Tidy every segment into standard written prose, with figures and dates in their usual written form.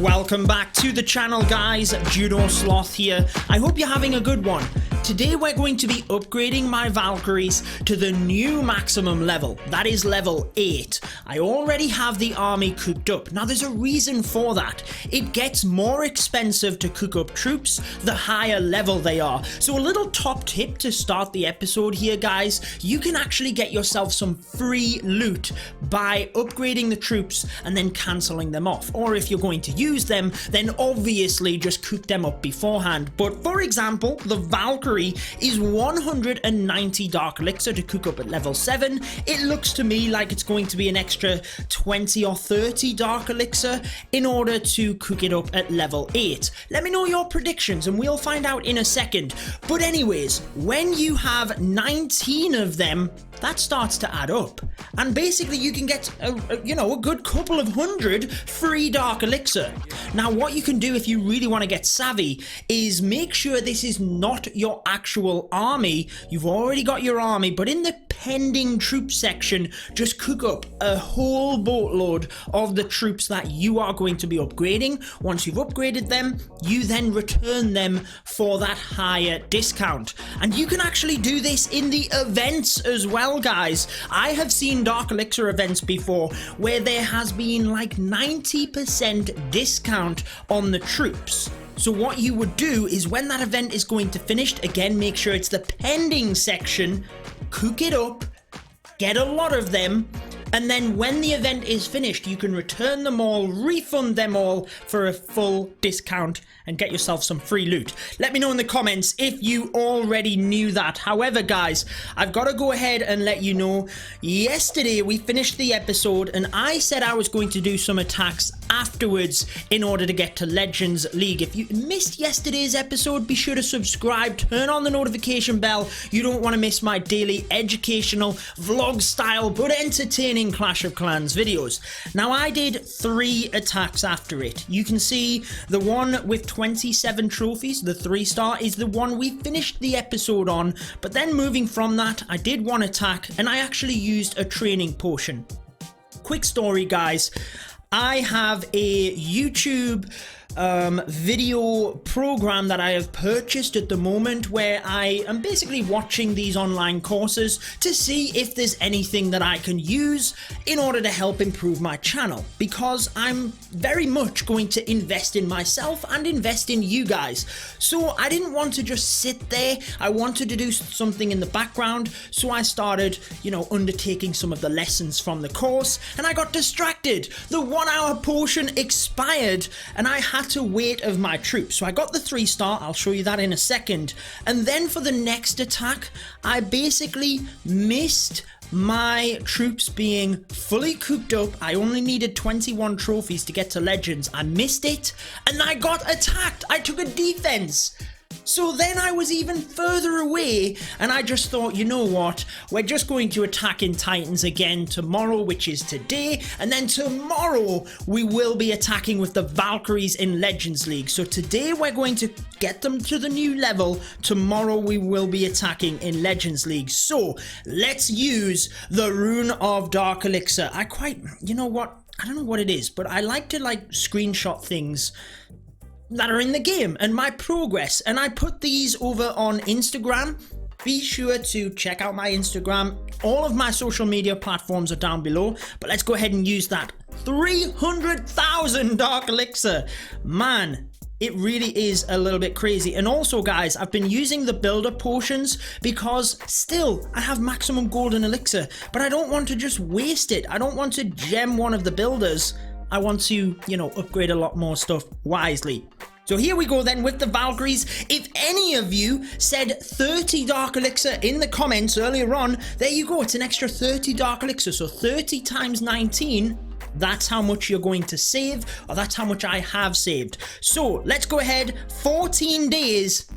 Welcome back to the channel, guys. Judo Sloth here. I hope you're having a good one. Today we're going to be upgrading my Valkyries to the new maximum level, that is level 8. I already have the army cooked up. Now there's a reason for that. It gets more expensive to cook up troops the higher level they are. So a little top tip to start the episode here, guys. You can actually get yourself some free loot by upgrading the troops and then cancelling them off. Or if you're going to use them, then obviously just cook them up beforehand. But for example, the Valkyrie is 190 Dark Elixir to cook up at level 7. It looks to me like it's going to be an extra 20 or 30 Dark Elixir in order to cook it up at level 8. Let me know your predictions and we'll find out in a second. But anyways, when you have 19 of them, that starts to add up. And basically you can get a good couple of hundred free Dark Elixir. Now what you can do if you really want to get savvy is make sure this is not your actual army. You've already got your army, but in the pending troop section, just cook up a whole boatload of the troops that you are going to be upgrading. Once you've upgraded them, you then return them for that higher discount. And you can actually do this in the events as well, guys. I have seen Dark Elixir events before where there has been like 90% discount on the troops. So what you would do is when that event is going to finish, again, make sure it's the pending section, cook it up, get a lot of them, and then when the event is finished, you can return them all, refund them all for a full discount and get yourself some free loot. Let me know in the comments if you already knew that. However, guys, I've got to go ahead and let you know, yesterday we finished the episode and I said I was going to do some attacks afterwards in order to get to Legends League. If you missed yesterday's episode, be sure to subscribe, turn on the notification bell. You don't want to miss my daily educational vlog style but entertaining Clash of Clans videos. Now I did 3 attacks after it. You can see the one with 27 trophies, the 3-star, is the one we finished the episode on, but then moving from that, I did one attack and I actually used a training potion. Quick story, guys. I have a YouTube video program that I have purchased at the moment where I am basically watching these online courses to see if there's anything that I can use in order to help improve my channel, because I'm very much going to invest in myself and invest in you guys. So I didn't want to just sit there. I wanted to do something in the background, so I started, undertaking some of the lessons from the course, and I got distracted. The 1-hour portion expired and I had to wait of my troops. So I got the 3-star, I'll show you that in a second. And then for the next attack, I basically missed my troops being fully cooked up. I only needed 21 trophies to get to Legends. I missed it and I got attacked. I took a defense. So then I was even further away and I just thought, you know what, we're just going to attack in Titans again tomorrow, which is today, and then tomorrow we will be attacking with the Valkyries in Legends League. So today we're going to get them to the new level, tomorrow we will be attacking in Legends League. So let's use the Rune of Dark Elixir. You know what, I don't know what it is, but I like to screenshot things that are in the game and my progress, and I put these over on Instagram. Be sure to check out my Instagram. All of my social media platforms are down below, but let's go ahead and use that. 300,000 Dark Elixir. Man, it really is a little bit crazy. And also, guys, I've been using the builder potions because still I have maximum golden elixir, but I don't want to just waste it. I don't want to gem one of the builders. I want to, upgrade a lot more stuff wisely. So here we go then with the Valkyries. If any of you said 30 Dark Elixir in the comments earlier on, there you go. It's an extra 30 Dark Elixir. So 30 times 19, that's how much you're going to save, or that's how much I have saved. So let's go ahead, 14 days.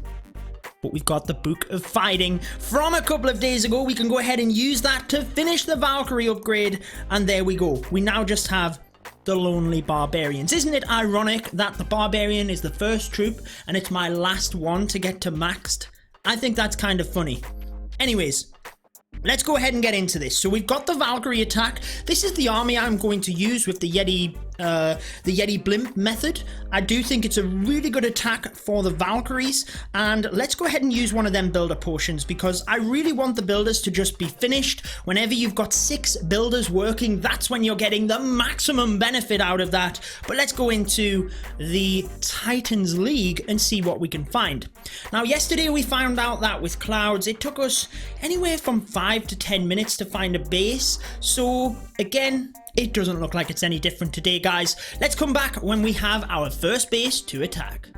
But we've got the Book of Fighting from a couple of days ago. We can go ahead and use that to finish the Valkyrie upgrade. And there we go. We now just have the Lonely Barbarians. Isn't it ironic that the Barbarian is the first troop and it's my last one to get to maxed? I think that's kind of funny. Anyways, let's go ahead and get into this. So we've got the Valkyrie attack. This is the army I'm going to use with the Yeti the Yeti Blimp method. I do think it's a really good attack for the Valkyries, and let's go ahead and use one of them builder potions, because I really want the builders to just be finished. Whenever you've got 6 builders working, that's when you're getting the maximum benefit out of that. But let's go into the Titans League and see what we can find. Now, yesterday we found out that with clouds it took us anywhere from 5 to 10 minutes to find a base, so again, it doesn't look like it's any different today, guys. Let's come back when we have our first base to attack.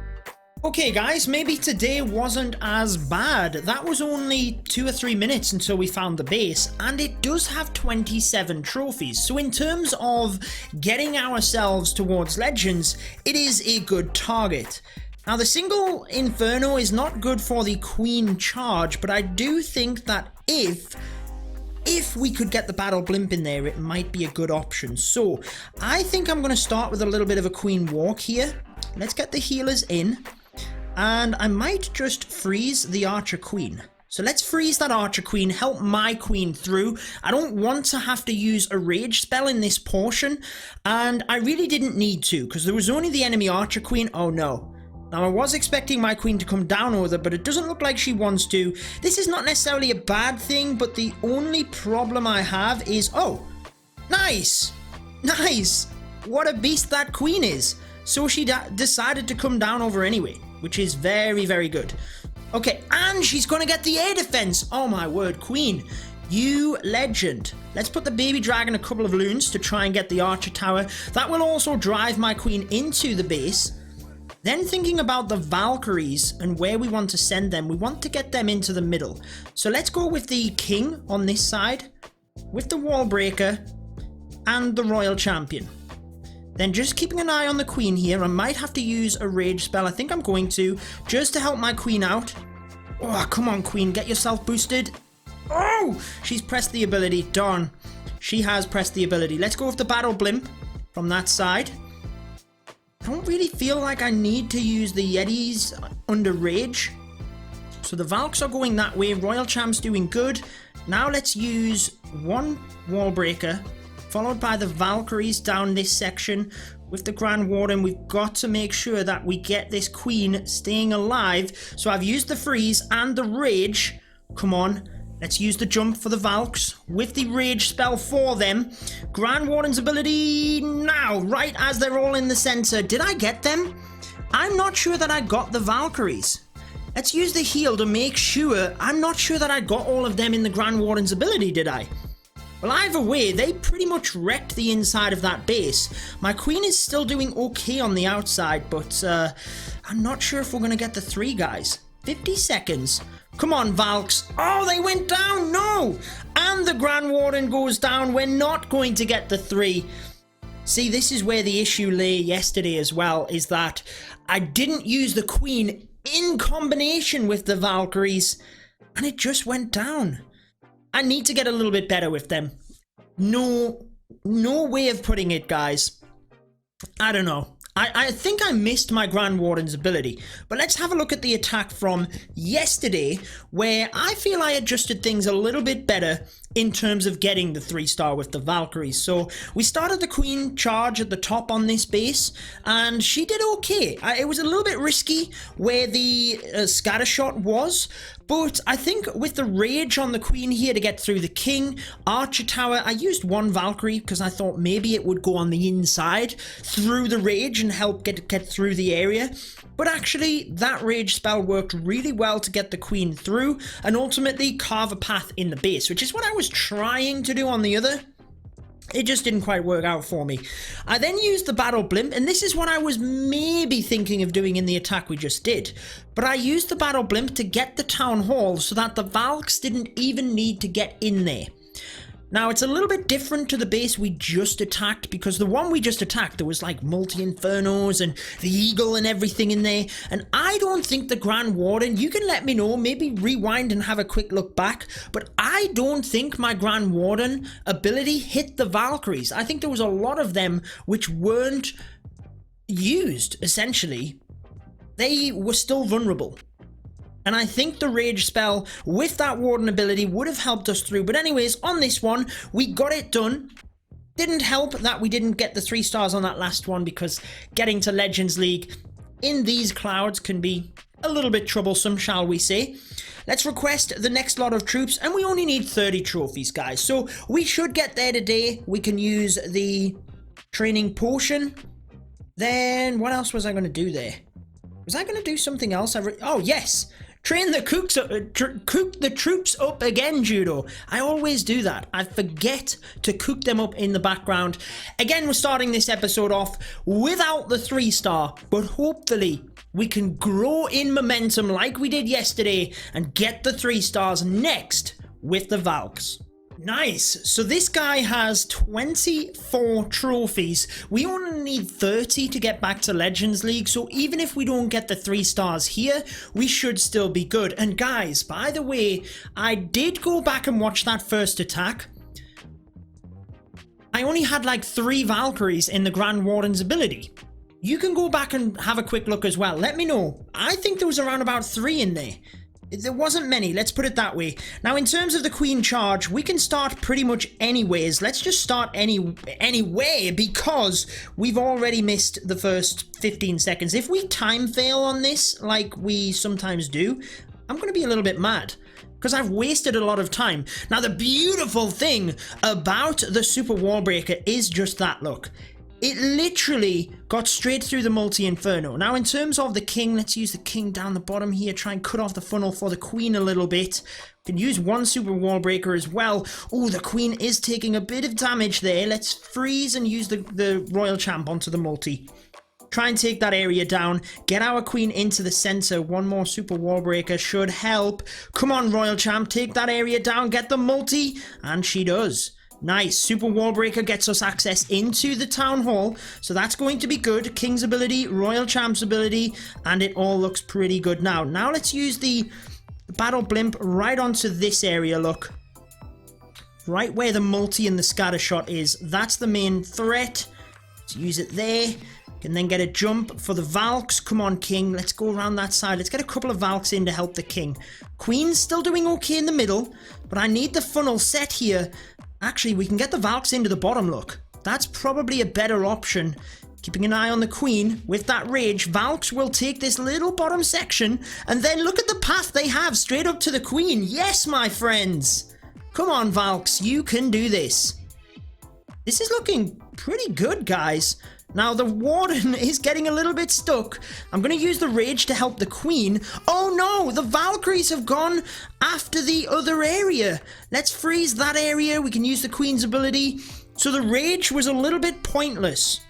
Okay guys, maybe today wasn't as bad. That was only 2 or 3 minutes until we found the base, and it does have 27 trophies. So in terms of getting ourselves towards Legends, it is a good target. Now, the single Inferno is not good for the Queen charge, but I do think that if we could get the Battle Blimp in there, it might be a good option. So I think I'm going to start with a little bit of a Queen walk here. Let's get the healers in, and I might just freeze the Archer Queen. So let's freeze that Archer Queen, help my Queen through. I don't want to have to use a rage spell in this portion, and I really didn't need to, because there was only the enemy Archer Queen. Oh no. Now, I was expecting my Queen to come down with her, but it doesn't look like she wants to. This is not necessarily a bad thing, but the only problem I have is... Oh, nice! Nice! What a beast that Queen is! So she decided to come down over anyway, which is very, very good. Okay, and she's going to get the air defense! Oh my word, Queen, you legend. Let's put the baby dragon a couple of loons to try and get the Archer Tower. That will also drive my Queen into the base. Then thinking about the Valkyries and where we want to send them, we want to get them into the middle. So let's go with the King on this side, with the Wall Breaker, and the Royal Champion. Then just keeping an eye on the Queen here. I might have to use a rage spell. I think I'm going to, just to help my Queen out. Oh, come on, Queen, get yourself boosted. Oh, she's pressed the ability. Darn, she has pressed the ability. Let's go with the Battle Blimp from that side. I don't really feel like I need to use the Yetis under rage. So the Valks are going that way. Royal Champ's doing good. Now let's use one Wall Breaker, followed by the Valkyries down this section. With the Grand Warden, we've got to make sure that we get this Queen staying alive. So I've used the freeze and the rage. Come on. Let's use the jump for the Valks with the rage spell for them. Grand Warden's ability now, right as they're all in the center. Did I get them? I'm not sure that I got the Valkyries. Let's use the heal to make sure. I'm not sure that I got all of them in the Grand Warden's ability, did I? Well, either way, they pretty much wrecked the inside of that base. My Queen is still doing okay on the outside, but I'm not sure if we're going to get the 3 guys. 50 seconds. Come on, Valks. Oh, they went down. No. And the Grand Warden goes down. We're not going to get the 3. See, this is where the issue lay yesterday as well, is that I didn't use the Queen in combination with the Valkyries, and it just went down. I need to get a little bit better with them. No way of putting it, guys. I don't know. I think I missed my Grand Warden's ability, but let's have a look at the attack from yesterday, where I feel I adjusted things a little bit better in terms of getting the 3-star with the Valkyries. So we started the Queen charge at the top on this base, and she did okay. It was a little bit risky where the scatter shot was, but I think with the rage on the Queen here to get through the King, Archer Tower, I used one Valkyrie because I thought maybe it would go on the inside through the rage and help get through the area. But actually, that rage spell worked really well to get the Queen through and ultimately carve a path in the base, which is what I was trying to do on the other. It just didn't quite work out for me. I then used the Battle Blimp, and this is what I was maybe thinking of doing in the attack we just did. But I used the Battle Blimp to get the Town Hall so that the Valks didn't even need to get in there. Now, it's a little bit different to the base we just attacked, because the one we just attacked, there was like multi-infernos and the eagle and everything in there, and I don't think the Grand Warden, you can let me know, maybe rewind and have a quick look back, but I don't think my Grand Warden ability hit the Valkyries. I think there was a lot of them which weren't used, essentially. They were still vulnerable. And I think the rage spell with that Warden ability would have helped us through. But anyways, on this one, we got it done. Didn't help that we didn't get the 3 stars on that last one, because getting to Legends League in these clouds can be a little bit troublesome, shall we say. Let's request the next lot of troops, and we only need 30 trophies, guys. So we should get there today. We can use the training potion. Then what else was I going to do there? Was I going to do something else? Oh, yes. Train the cook the troops up again, Judo. I always do that. I forget to cook them up in the background. Again, we're starting this episode off without the 3-star, but hopefully we can grow in momentum like we did yesterday and get the 3 stars next with the Valks. Nice. So this guy has 24 trophies. We only need 30 to get back to Legends League. So even if we don't get the 3 stars here, we should still be good. And guys, by the way, I did go back and watch that first attack. I only had like 3 Valkyries in the Grand Warden's ability. You can go back and have a quick look as well. Let me know. I think there was around about 3 in there. There wasn't many, let's put it that way. Now, in terms of the Queen charge, we can start pretty much anyways. Let's just start anyway, because we've already missed the first 15 seconds. If we time fail on this, like we sometimes do, I'm going to be a little bit mad, because I've wasted a lot of time. Now, the beautiful thing about the Super Wall Breaker is just that, look. It literally got straight through the multi-inferno. Now, in terms of the king, let's use the king down the bottom here. Try and cut off the funnel for the queen a little bit. We can use 1 super wall breaker as well. Oh, the queen is taking a bit of damage there. Let's freeze and use the royal champ onto the multi. Try and take that area down. Get our queen into the center. 1 more super wall breaker should help. Come on, royal champ. Take that area down. Get the multi. And she does. Nice. Super Wall Breaker gets us access into the Town Hall, so that's going to be good. King's ability, Royal Champ's ability, and it all looks pretty good now. Now let's use the Battle Blimp right onto this area, look. Right where the multi and the scatter shot is. That's the main threat. Let's use it there. Can then get a jump for the Valks. Come on, King. Let's go around that side. Let's get a couple of Valks in to help the King. Queen's still doing okay in the middle, but I need the funnel set here. Actually, we can get the Valks into the bottom, look. That's probably a better option. Keeping an eye on the queen. With that rage, Valks will take this little bottom section, and then look at the path they have straight up to the queen. Yes, my friends. Come on, Valks, you can do this. This is looking pretty good, guys. Now, the warden is getting a little bit stuck. I'm going to use the rage to help the queen. Oh, no, the Valkyries have gone after the other area. Let's freeze that area. We can use the queen's ability. So the rage was a little bit pointless.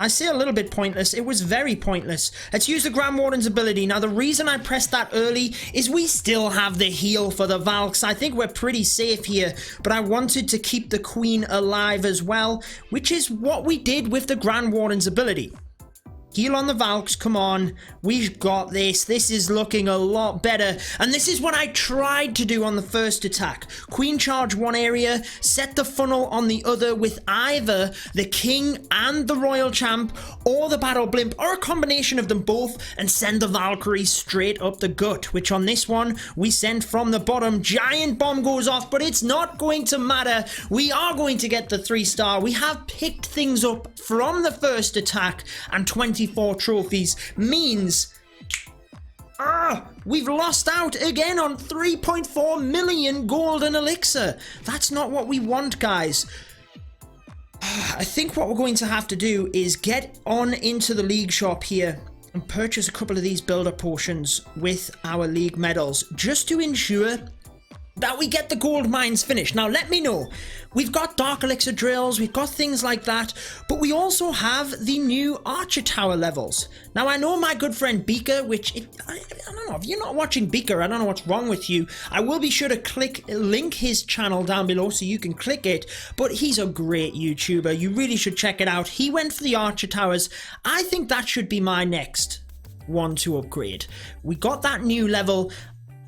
I say a little bit pointless. It was very pointless. Let's use the Grand Warden's ability. Now, the reason I pressed that early is we still have the heal for the Valks. I think we're pretty safe here, but I wanted to keep the Queen alive as well, which is what we did with the Grand Warden's ability. Heal on the Valks, come on. We've got this. This is looking a lot better. And this is what I tried to do on the first attack. Queen charge 1 area, set the funnel on the other with either the King and the Royal Champ or the Battle Blimp or a combination of them both, and send the Valkyries straight up the gut, which on this one we sent from the bottom. Giant bomb goes off, but it's not going to matter. We are going to get the 3-star. We have picked things up from the first attack, and 24 trophies means we've lost out again on 3.4 million golden elixir. That's not what we want, guys. I think what we're going to have to do is get on into the league shop here and purchase a couple of these builder potions with our league medals, just to ensure that we get the gold mines finished. Now, let me know. We've got Dark Elixir drills, we've got things like that, but we also have the new Archer Tower levels. Now, I know my good friend Beaker, I don't know, if you're not watching Beaker, I don't know what's wrong with you. I will be sure to link his channel down below so you can click it, but he's a great YouTuber. You really should check it out. He went for the Archer Towers. I think that should be my next one to upgrade. We got that new level.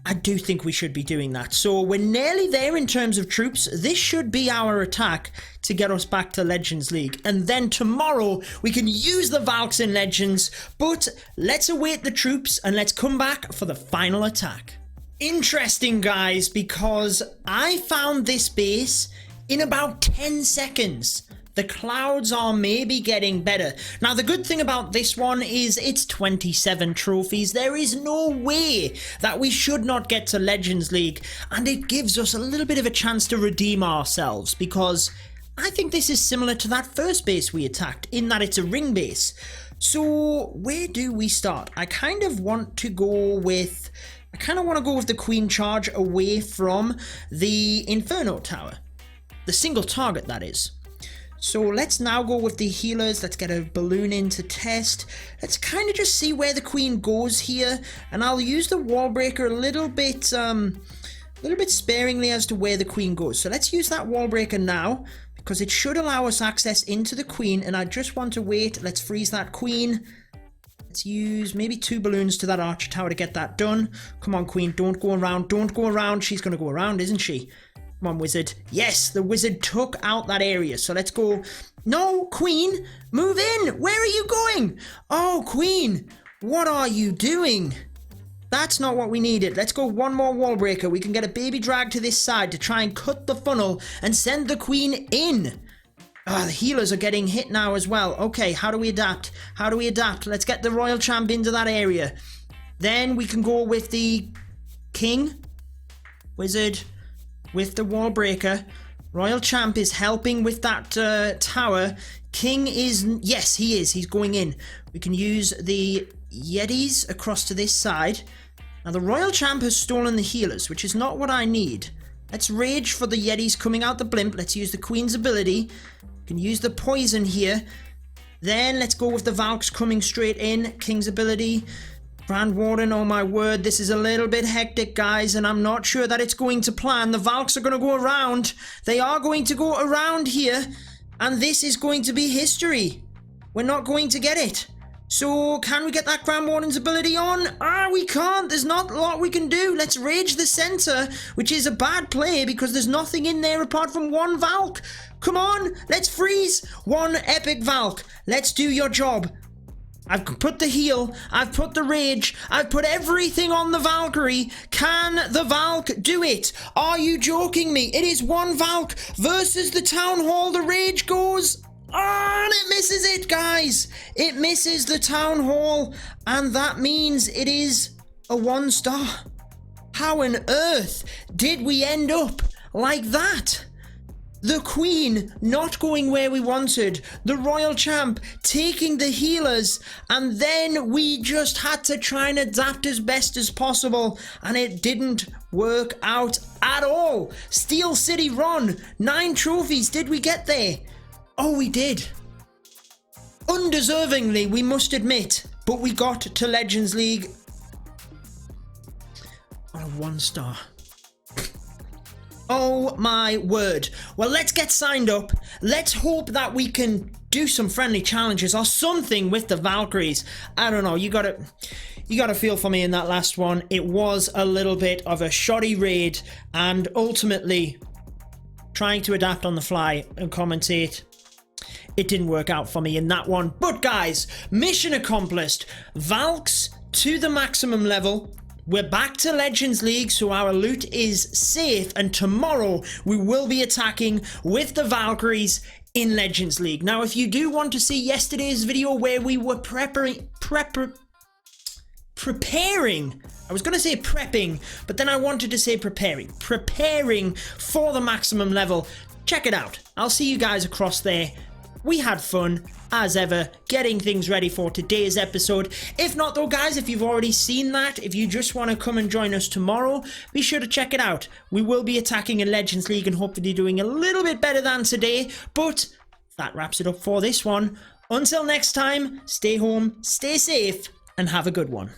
I do think we should be doing that. So we're nearly there in terms of troops. This should be our attack to get us back to Legends League. And then tomorrow we can use the Valks in Legends. But let's await the troops and let's come back for the final attack. Interesting, guys, because I found this base in about 10 seconds. The clouds are maybe getting better. Now, the good thing about this one is it's 27 trophies. There is no way that we should not get to Legends League, and it gives us a little bit of a chance to redeem ourselves, because I think this is similar to that first base we attacked, in that it's a ring base. So, where do we start? I kind of want to go with the Queen Charge away from the Inferno Tower. The single target, that is. So let's now go with the healers. Let's get a balloon in to test. Let's kind of just see where the Queen goes here. And I'll use the wall breaker a little bit sparingly as to where the Queen goes. So let's use that wall breaker now, because it should allow us access into the Queen. And I just want to wait. Let's freeze that Queen. Let's use maybe 2 balloons to that archer tower to get that done. Come on, Queen, don't go around. Don't go around. She's going to go around, isn't she? Come on, wizard. Yes, the wizard took out that area. So let's go. No, Queen, move in. Where are you going? Oh, Queen, what are you doing? That's not what we needed. Let's go one more wall breaker. We can get a baby drag to this side to try and cut the funnel and send the Queen in. Ah, the healers are getting hit now as well. Okay, how do we adapt? How do we adapt? Let's get the royal champ into that area. Then we can go with the king, wizard, with the wall breaker. Royal champ is helping with that tower. King is, yes, he is. He's going in. We can use the Yetis across to this side. Now the royal champ has stolen the healers, which is not what I need. Let's rage for the Yetis coming out the blimp. Let's use the Queen's ability. We can use the poison here. Then let's go with the Valks coming straight in. King's ability. Grand Warden, oh my word, this is a little bit hectic, guys, and I'm not sure that it's going to plan. The Valks are going to go around. They are going to go around here, and this is going to be history. We're not going to get it. So, can we get that Grand Warden's ability on? Ah, we can't. There's not a lot we can do. Let's rage the center, which is a bad play because there's nothing in there apart from one Valk. Come on, let's freeze. One epic Valk. Let's do your job. I've put the heal, I've put the rage, I've put everything on the Valkyrie. Can the Valk do it? Are you joking me? It is one Valk versus the Town Hall. The rage goes, and it misses it, guys. It misses the Town Hall, and that means it is a 1-star. How on earth did we end up like that? The Queen not going where we wanted, the Royal Champ taking the healers, and then we just had to try and adapt as best as possible, and it didn't work out at all. Steel City run, 9 trophies, did we get there? Oh, we did. Undeservingly, we must admit, but we got to Legends League on a 1-star. Oh my word. Well, let's get signed up. Let's hope that we can do some friendly challenges or something with the Valkyries. I don't know, you gotta feel for me in that last one. It was a little bit of a shoddy raid, and ultimately trying to adapt on the fly and commentate, it didn't work out for me in that one. But guys, mission accomplished. Valks to the maximum level. We're back to Legends League, so our loot is safe, and tomorrow we will be attacking with the Valkyries in Legends League. Now, if you do want to see yesterday's video where we were preparing, I was going to say prepping, but then I wanted to say preparing for the maximum level, check it out. I'll see you guys across there. We had fun, as ever, getting things ready for today's episode. If not though, guys, if you've already seen that, if you just want to come and join us tomorrow, be sure to check it out. We will be attacking in Legends League and hopefully doing a little bit better than today, but that wraps it up for this one. Until next time, stay home, stay safe, and have a good one.